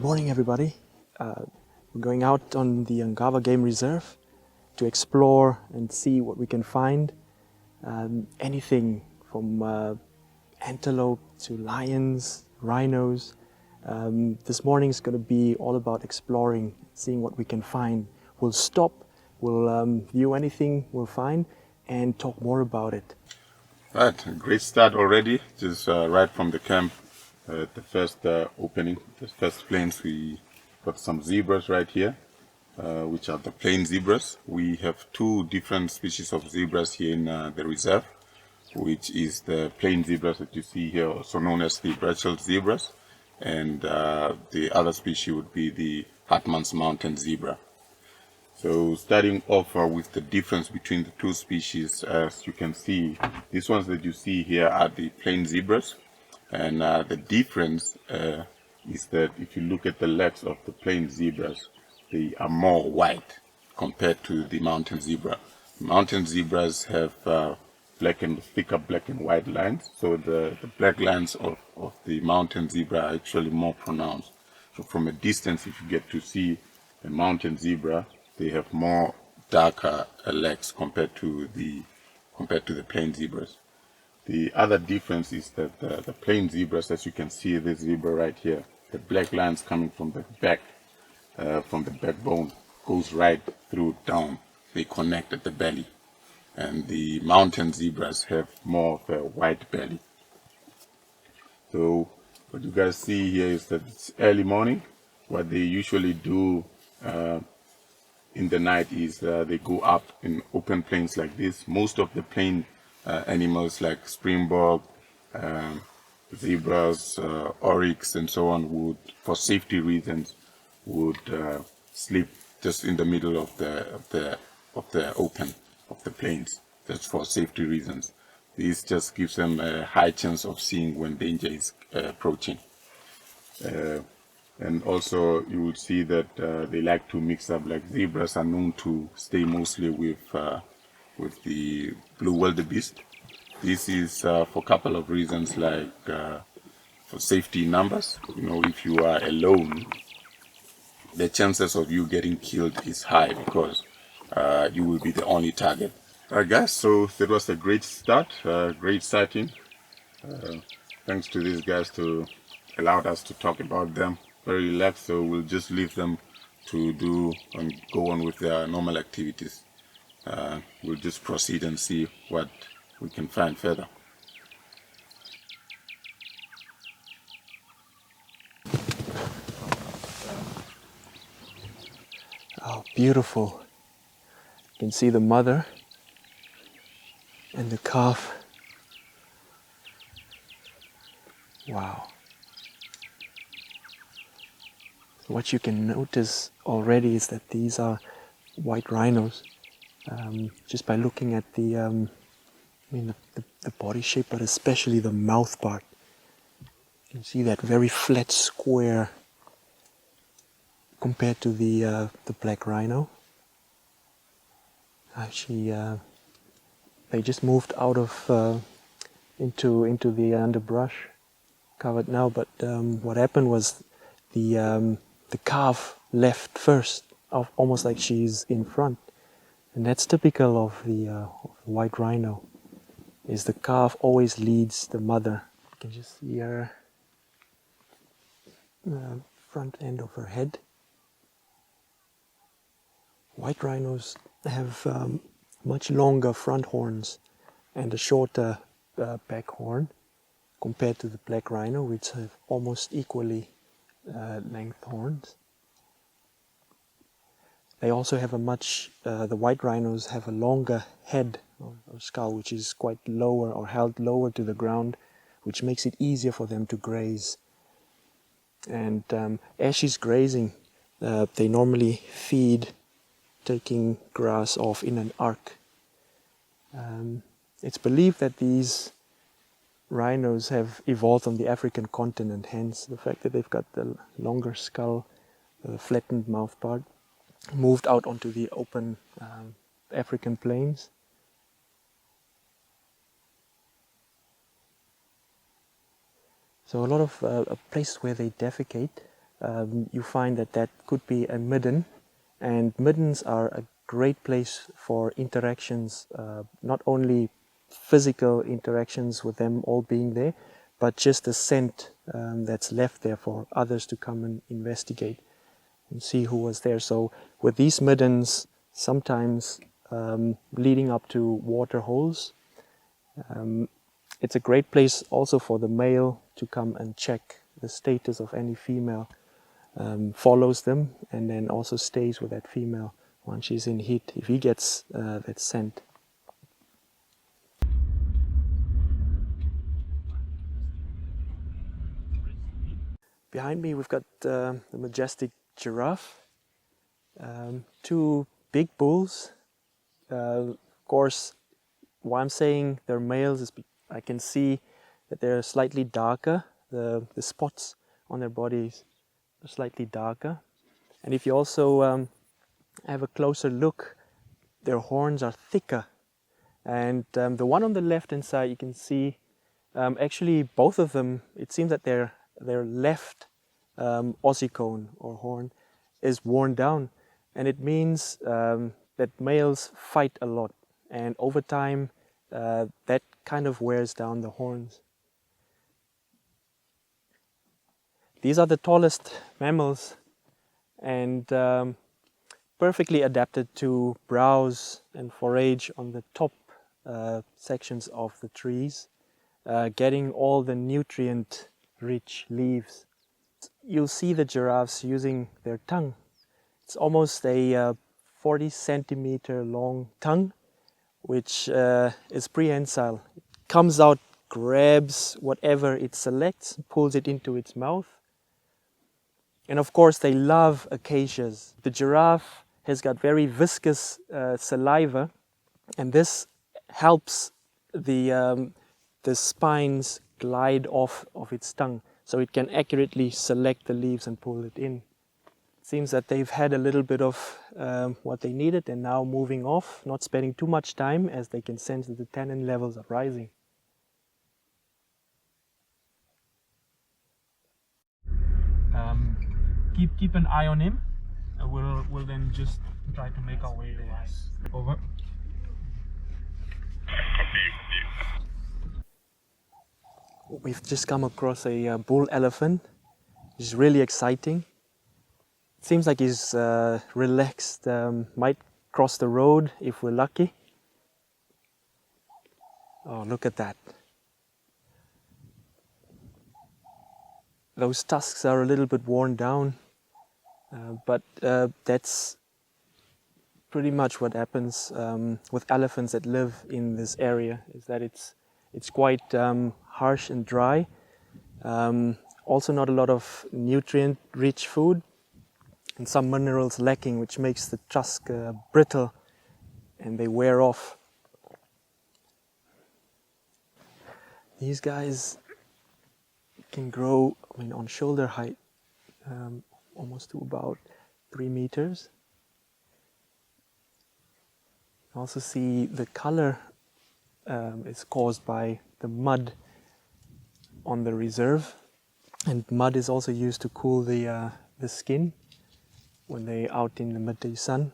morning, everybody. We're going out on the Ongava Game Reserve to explore and see what we can find. Anything from antelope to lions, rhinos. This morning is going to be all about exploring, seeing what we can find. We'll stop, we'll view anything we'll find and talk more about it. Right, a great start already, just right from the camp. The first opening, the first plains, we got some zebras right here, which are the plain zebras. We have two different species of zebras here in the reserve, which is the plain zebras that you see here, also known as the Brechel's zebras, and the other species would be the Hartmann's mountain zebra. So starting off with the difference between the two species, as you can see, these ones that you see here are the plain zebras. And the difference is that if you look at the legs of the plain zebras, they are more white compared to the mountain zebra. Mountain zebras have thicker black and white lines, so the black lines of the mountain zebra are actually more pronounced. So from a distance, if you get to see a mountain zebra, they have more darker legs compared to the plain zebras. The other difference is that the plain zebras, as you can see this zebra right here, the black lines coming from the back, from the backbone, goes right through down. They connect at the belly. And the mountain zebras have more of a white belly. So what you guys see here is that it's early morning. What they usually do in the night is they go up in open plains like this. Most of the plain animals like springbok, zebras, oryx, and so on would, for safety reasons, would sleep just in the middle of the plains, just for safety reasons. This just gives them a high chance of seeing when danger is approaching. And also you will see that they like to mix up, like zebras are known to stay mostly with the blue wildebeest. This is for a couple of reasons, like for safety in numbers. You know, if you are alone, the chances of you getting killed is high because you will be the only target. Alright guys, so that was a great start, great sighting. Thanks to these guys to allow us to talk about them. Very relaxed, so we'll just leave them to do and go on with their normal activities. We'll just proceed and see what we can find further. Oh, beautiful. You can see the mother and the calf. Wow. What you can notice already is that these are white rhinos. Just by looking at the body shape, but especially the mouth part. You can see that very flat square compared to the black rhino. Actually, they just moved out of into the underbrush, covered now. But what happened was the calf left first, almost like she's in front. And that's typical of the white rhino, is the calf always leads the mother. You can just see her front end of her head. White rhinos have much longer front horns and a shorter back horn compared to the black rhino, which have almost equally length horns. They also have the white rhinos have a longer head or skull, which is quite lower or held lower to the ground, which makes it easier for them to graze. And as she's grazing, they normally feed, taking grass off in an arc. It's believed that these rhinos have evolved on the African continent, hence the fact that they've got the longer skull, the flattened mouth part, moved out onto the open African plains. So a lot of places where they defecate, you find that that could be a midden, and middens are a great place for interactions, not only physical interactions with them all being there, but just the scent that's left there for others to come and investigate and see who was there. So with these middens, sometimes leading up to water holes, it's a great place also for the male to come and check the status of any female, follows them, and then also stays with that female once she's in heat, if he gets that scent. Behind me we've got the majestic giraffe, two big bulls. Of course, why I'm saying they're males is I can see that they're slightly darker. The spots on their bodies are slightly darker. And if you also have a closer look, their horns are thicker. And the one on the left hand side, you can see actually both of them, it seems that their left ossicone or horn is worn down, and it means that males fight a lot, and over time that kind of wears down the horns. These are the tallest mammals, and perfectly adapted to browse and forage on the top sections of the trees, getting all the nutrient-rich leaves. You'll see the giraffes using their tongue. It's almost a 40 centimeter long tongue, which is prehensile. It comes out, grabs whatever it selects, pulls it into its mouth. And of course they love acacias. The giraffe has got very viscous saliva, and this helps the spines glide off of its tongue, so it can accurately select the leaves and pull it in. It seems that they've had a little bit of what they needed and now moving off, not spending too much time, as they can sense that the tannin levels are rising. Keep an eye on him. We'll then just try to make our way there. Over. We've just come across a bull elephant, which is really exciting. It seems like he's relaxed, might cross the road if we're lucky. Oh, look at that. Those tusks are a little bit worn down, but that's pretty much what happens with elephants that live in this area, is that it's quite harsh and dry. Also not a lot of nutrient-rich food, and some minerals lacking, which makes the tusk brittle and they wear off. These guys can grow, on shoulder height, almost to about 3 meters. Also see the color is caused by the mud on the reserve, and mud is also used to cool the skin when they're out in the midday sun.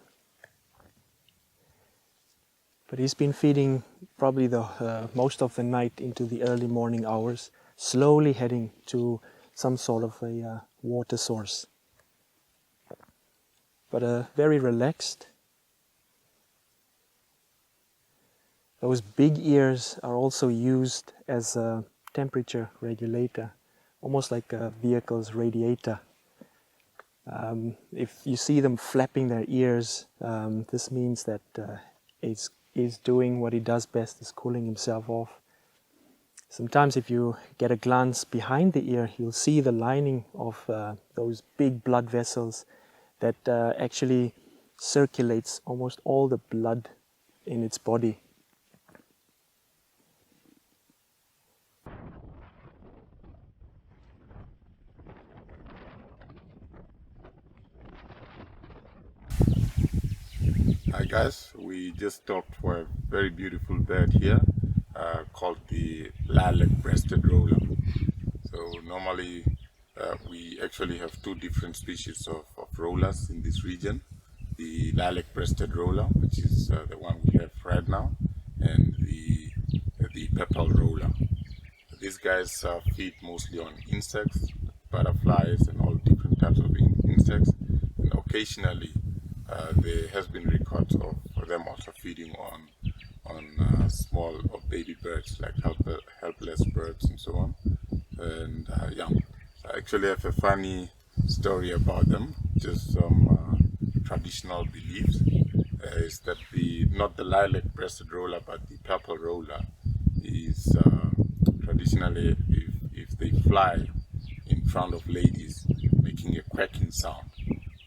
But he's been feeding probably the most of the night into the early morning hours, slowly heading to some sort of a water source. But very relaxed. Those big ears are also used as a temperature regulator, almost like a vehicle's radiator. If you see them flapping their ears, this means that he's doing what he does best, is cooling himself off. Sometimes if you get a glance behind the ear, you'll see the lining of those big blood vessels that actually circulates almost all the blood in its body. Hi guys, we just stopped for a very beautiful bird here called the lilac-breasted roller. So normally We actually have two different species of rollers in this region. The lilac-breasted roller, which is the one we have right now, and the purple roller. These guys feed mostly on insects, butterflies, and all different types of insects. And occasionally, there has been records of them also feeding on small or baby birds, like helpless birds and so on. And yeah, so I actually have a funny story about them. Just some traditional beliefs is that not the lilac-breasted roller, but the purple roller is traditionally, if they fly in front of ladies making a quacking sound,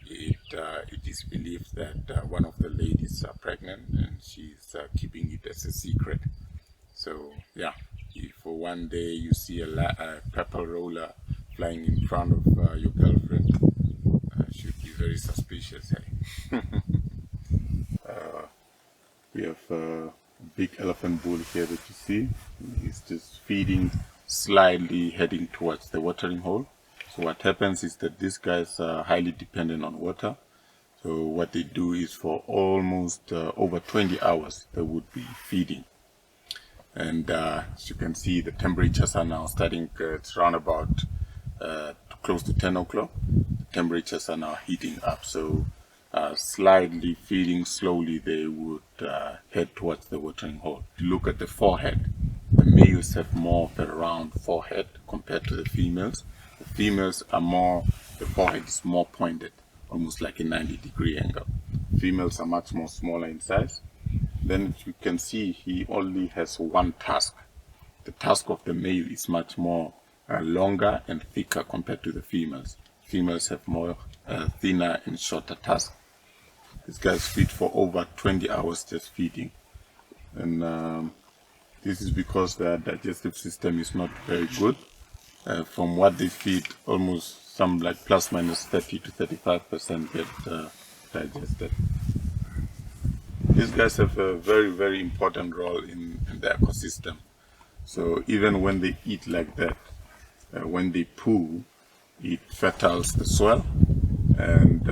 it is believed that one of the ladies are pregnant and she's keeping it as a secret. So yeah, if for one day you see a purple roller flying in front of your girlfriend, should be very suspicious. Hey? We have a big elephant bull here that you see. He's just feeding, slightly heading towards the watering hole. So what happens is that these guys are highly dependent on water. So what they do is for almost over 20 hours they would be feeding. And as you can see, the temperatures are now starting, it's around about close to 10 o'clock. The temperatures are now heating up. So slightly feeding slowly, they would head towards the watering hole. If you look at the forehead, the males have more of a round forehead compared to the females. The females are more, the forehead is more pointed, almost like a 90-degree angle. Females are much more smaller in size. Then you can see he only has one tusk. The tusk of the male is much more longer and thicker compared to the females. Females have more thinner and shorter tusks. These guys feed for over 20 hours just feeding. And this is because their digestive system is not very good. From what they feed, almost some like plus minus 30 to 35% get digested. These guys have a very, very important role in the ecosystem. So even when they eat like that, when they poo, it fertiles the soil, and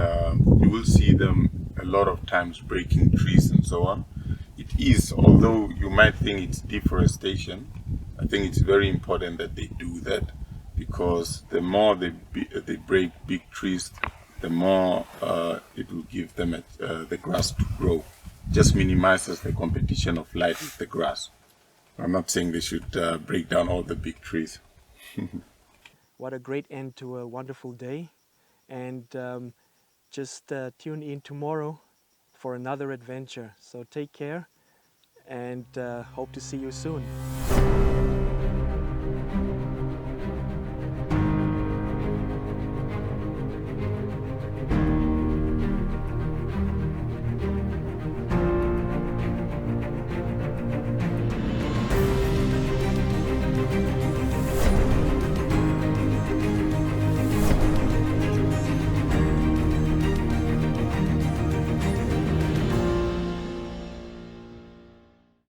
you will see them a lot of times breaking trees and so on. It is, although you might think it's deforestation, I think it's very important that they do that, because the more they break big trees, the more it will give them the grass to grow. Just minimizes the competition of light with the grass. I'm not saying they should break down all the big trees. What a great end to a wonderful day. And just tune in tomorrow for another adventure. So take care and hope to see you soon.